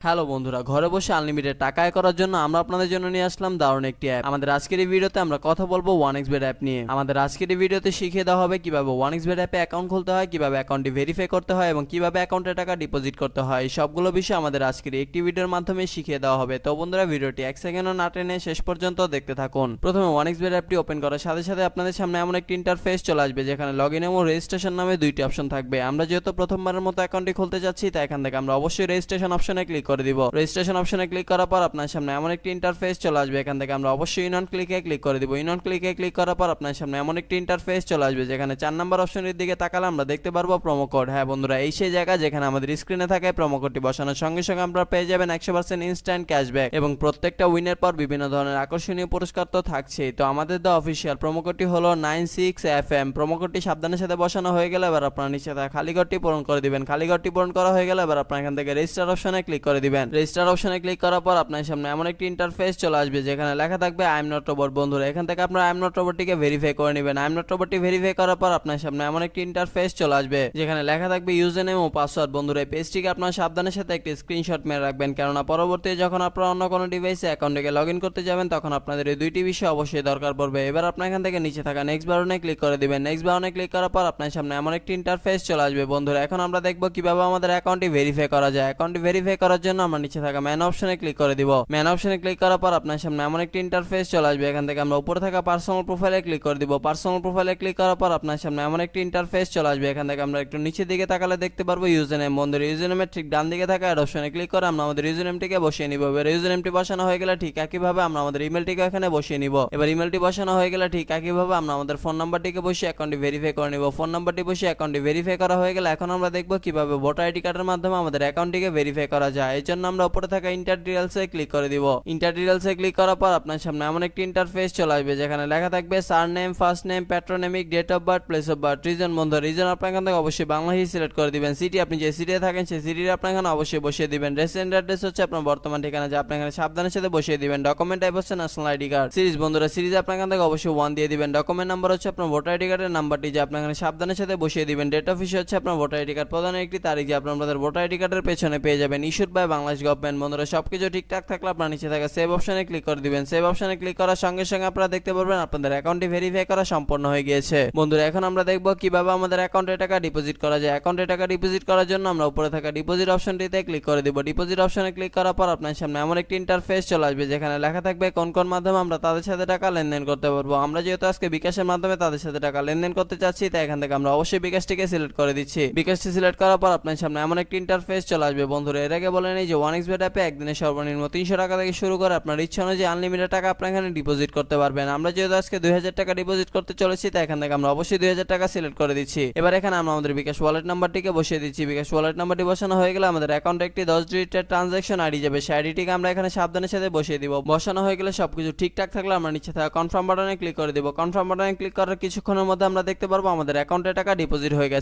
Hello বন্ধুরা, ঘরে বসে আনলিমিটেড টাকা আয় করার জন্য আমরা আপনাদের জন্য নিয়ে আসলাম দারুণ একটি অ্যাপ। আমাদের আজকের এই ভিডিওতে আমরা কথা বলবো 1xBet অ্যাপ নিয়ে। আমাদের আজকের এই ভিডিওতে শিখিয়ে দেওয়া হবে কিভাবে 1xBet অ্যাপে অ্যাকাউন্ট খুলতে হয়, কিভাবে অ্যাকাউন্টটি ভেরিফাই করতে হয় এবং কিভাবে অ্যাকাউন্টে টাকা ডিপোজিট করতে হয়। এই সবগুলো বিষয় আমাদের আজকের একটি ভিডিওর মাধ্যমে শিখিয়ে দেওয়া হবে। তো বন্ধুরা, ভিডিওটি এক সেকেন্ডও না টেনে শেষ পর্যন্ত দেখতে থাকুন। প্রথমে 1xBet অ্যাপটি ওপেন করার সাথে সাথে আপনাদের সামনে এমন একটি ইন্টারফেস চলে আসবে যেখানে লগইন এবং রেজিস্ট্রেশন নামে দুইটি অপশন থাকবে। আমরা যেহেতু প্রথমবারের মতো অ্যাকাউন্টটি খুলতে যাচ্ছি, তাই এখান থেকে আমরা অবশ্যই রেজিস্ট্রেশন অপশনে ক্লিক করে দিব। রেজিস্ট্রেশন অপশনে ক্লিক করার পর আপনার সামনে এমন একটি ইন্টারফেস চলে আসবে। এখান থেকে আমরা অবশ্যই ইন অন ক্লিকে ক্লিক করে দিব। ইন অন ক্লিকে ক্লিক করার পর আপনার সামনে এমন একটি ইন্টারফেস চলে আসবে যেখানে 4 নাম্বার অপশনের দিকে তাকালে আমরা দেখতে পারবো প্রোমো কোড। হ্যাঁ বন্ধুরা, এই সেই জায়গা যেখানে আমাদের স্ক্রিনে থাকে প্রোমো কোডটি বসানোর সঙ্গে সঙ্গে আপনারা পেয়ে যাবেন 100% ইনস্ট্যান্ট ক্যাশব্যাক এবং প্রত্যেকটা উইনের পর বিভিন্ন ধরনের আকর্ষণীয় পুরস্কার তো থাকছেই। তো আমাদের দা অফিসিয়াল প্রোমো কোডটি হলো 96FM। প্রোমো কোডটি সাবধানের সাথে বসানো হয়ে গেলে এবার আপনারা নিচে থাকা খালি ঘরটি পূরণ করে দিবেন। খালি ঘরটি পূরণ করা হয়ে গেলে এবার আপনারা এখান থেকে রেজিস্টার অপশনে ক্লিক করে দিবেন। রেজিস্টার অপশনে ক্লিক করার পর আপনার সামনে এমন একটি ইন্টারফেস চলে আসবে যেখানে লেখা থাকবে আই এম নট রোবট। বন্ধুরা, এখান থেকে আপনারা আই এম নট রোবটটিকে ভেরিফাই করে নেবেন। আই এম নট রোবটটি ভেরিফাই করার পর আপনার সামনে এমন একটি ইন্টারফেস চলে আসবে যেখানে লেখা থাকবে ইউজার নেম ও পাসওয়ার্ড। বন্ধুরা, এই পেজটিকে আপনারা সাবধানের সাথে একটি স্ক্রিনশট মেরে রাখবেন, কেননা পরবর্তীতে যখন আপনারা অন্য কোনো ডিভাইসে অ্যাকাউন্টে লগইন করতে যাবেন তখন আপনাদের এই দুইটি বিষয় অবশ্যই দরকার পড়বে। এবার আপনার এখান থেকে নিচে থাকা নেক্সট বাটনে ক্লিক করে দিবেন। নেক্সট বাটনে ক্লিক করার পর আপনার সামনে এমন একটি ইন্টারফেস চলে আসবে। বন্ধুরা, এখন আমরা দেখব কিভাবে আমাদের অ্যাকাউন্টটি ভেরিফাই করা যায়। অ্যাকাউন্টটি ভেরিফাই করার জন্য আমরা নিচে থাকা ম্যান অপশনে ক্লিক করে দিব। ম্যান অপশনে ক্লিক করার পর আপনার সামনে এমন একটি ইন্টারফেস চলে আসবে। এখান থেকে আমরা উপরে থাকা পার্সোনাল প্রোফাইলে ক্লিক করে দিব। পার্সোনাল প্রোফাইলে ক্লিক করার পর আপনার সামনে এমন একটি ইন্টারফেস চলে আসবে। এখান থেকে আমরা একটু নিচের দিকে তাকালে দেখতে পারবো ইউজার নেম। বন্ধুরা, ইউজার নেমের ঠিক ডান দিকে থাকা অ্যাড অপশনে ক্লিক করে আমরা আমাদের ইউজার নেমটিকে বসিয়ে নিব। এবার ইউজার নেমটি বসানো হয়ে গেলে ঠিক একইভাবে আমরা আমাদের ইমেলটিকে এখানে বসিয়ে নিব। এবার ইমেলটি বসানো হয়ে গেলে ঠিক একইভাবে আমরা আমাদের ফোন নাম্বারটিকে বসিয়ে অ্যাকাউন্টটি ভেরিফাই করে নিব। ফোন নাম্বারটি বসিয়ে অ্যাকাউন্টটি ভেরিফাই করা হয়ে গেলে এখন আমরা দেখব কিভাবে ভোটার আইডি কার্ডের মাধ্যমে আমাদের অ্যাকাউন্টটিকে ভেরিফাই করা যায়। এর জন্য আমরা উপরে থাকা ইন্টার ডিটেইলসে ক্লিক করে দিব। ইন্টার ডিটেইলসে ক্লিক করার পর আপনার সামনে এমন একটি ইন্টারফেস চলে আসবে যেখানে লেখা থাকবে surname, first name, patronymic, date of birth, place of birth, reason. বন্ধু, রিজন আপনার এখান থেকে অবশ্যই বাংলাদেশ সিলেক্ট করে দিবেন। সিটি আপনি যে সিটিতে থাকেন সেই সিটির আপনার এখানে অবশ্যই বসিয়ে দিবেন। রেসিডেন্ট অ্যাড্রেস হচ্ছে আপনার বর্তমান ঠিকানা, যা আপনি এখানে সাবধানের সাথে বসিয়ে দিবেন। ডকুমেন্ট টাইপ হচ্ছে ন্যাশনাল আইডি কার্ড। সিরিজ, বন্ধুরা, সিরিজ আপনার এখান থেকে অবশ্যই 1 দিয়ে দিবেন। ডকুমেন্ট নাম্বার হচ্ছে আপনার ভোটার আইডি কার্ডের নাম্বারটি, যা আপনি এখানে সাবধানের সাথে বসিয়ে দিবেন। ডেট অফ ইস্যু হচ্ছে আপনার ভোটার আইডি কার্ড প্রদানের একটি তারিখ, যে আপনাদের ভোটার আইডি কার্ডের পেছনে পেয়ে যাবেন। Issued by Bangladesh government. বন্ধুরা, সবকিছু ঠিকঠাক থাকলে আপনার নিচে থাকা সেভ অপশনে ক্লিক করে দিবেন। সেভ অপশনে ক্লিক করার সঙ্গে সঙ্গে আপনারা দেখতে পারবেন আপনাদের অ্যাকাউন্টটি ভেরিফাই করা সম্পন্ন হয়ে গিয়েছে। বন্ধুরা, এখন আমরা দেখব কিভাবে আমাদের অ্যাকাউন্টে টাকা ডিপোজিট করা যায়। অ্যাকাউন্টে টাকা ডিপোজিট করার জন্য আমরা উপরে থাকা ডিপোজিট অপশনটিতে ক্লিক করে দিব। ডিপোজিট অপশনে ক্লিক করার পর আপনার সামনে এমন একটি ইন্টারফেস চলে আসবে যেখানে লেখা থাকবে কোন কোন মাধ্যমে আমরা তাদের সাথে টাকা লেনদেন করতে পারবো। আমরা যেহেতু আজকে বিকাশের মাধ্যমে তাদের সাথে টাকা লেনদেন করতে চাচ্ছি, তাই এখান থেকে আমরা অবশ্যই বিকাশটিকে সিলেক্ট করে দিচ্ছি। বিকাশটি সিলেক্ট করার পর আপনার সামনে এমন একটি ইন্টারফেস চলে আসবে। বন্ধুরা, এর আগে বলে নেই যে 1xBet অ্যাপে একদিনে সর্বনিম্ন 300 টাকা থেকে শুরু করে আপনার ইচ্ছা অনুযায়ী আনলিমিটেড টাকা আপনার এখানে ডিপোজিট করতে পারবেন। আমরা যেহেতু আজকে 2000 টাকা ডিপোজিট করতে চলেছি, তাই এখান থেকে আমরা অবশ্যই 2000 টাকা সিলেক্ট করে দিচ্ছি। এবার এখানে আমরা আমাদের বিকাশ ওয়ালেট নাম্বারটিকে বসিয়ে দিচ্ছি। বিকাশ ওয়ালেট নাম্বারটি বসানো হয়ে গেলে আমাদের অ্যাকাউন্টে একটি 10 ডিজিটের ট্রানজাকশন আইডি যাবে। সেই আইডিটিকে আমরা এখানে সাবধানের সাথে বসিয়ে দিব। বসানো হয়ে গেলে সবকিছু ঠিকঠাক থাকলে আমরা নিচে থাকা কনফার্ম বাটনে ক্লিক করে দিব। কনফার্ম বাটনে ক্লিক করার কিছুক্ষণের মধ্যে আমরা দেখতে পারবো আমাদের অ্যাকাউন্টে টাকা ডিপোজিট হয়ে গেছে।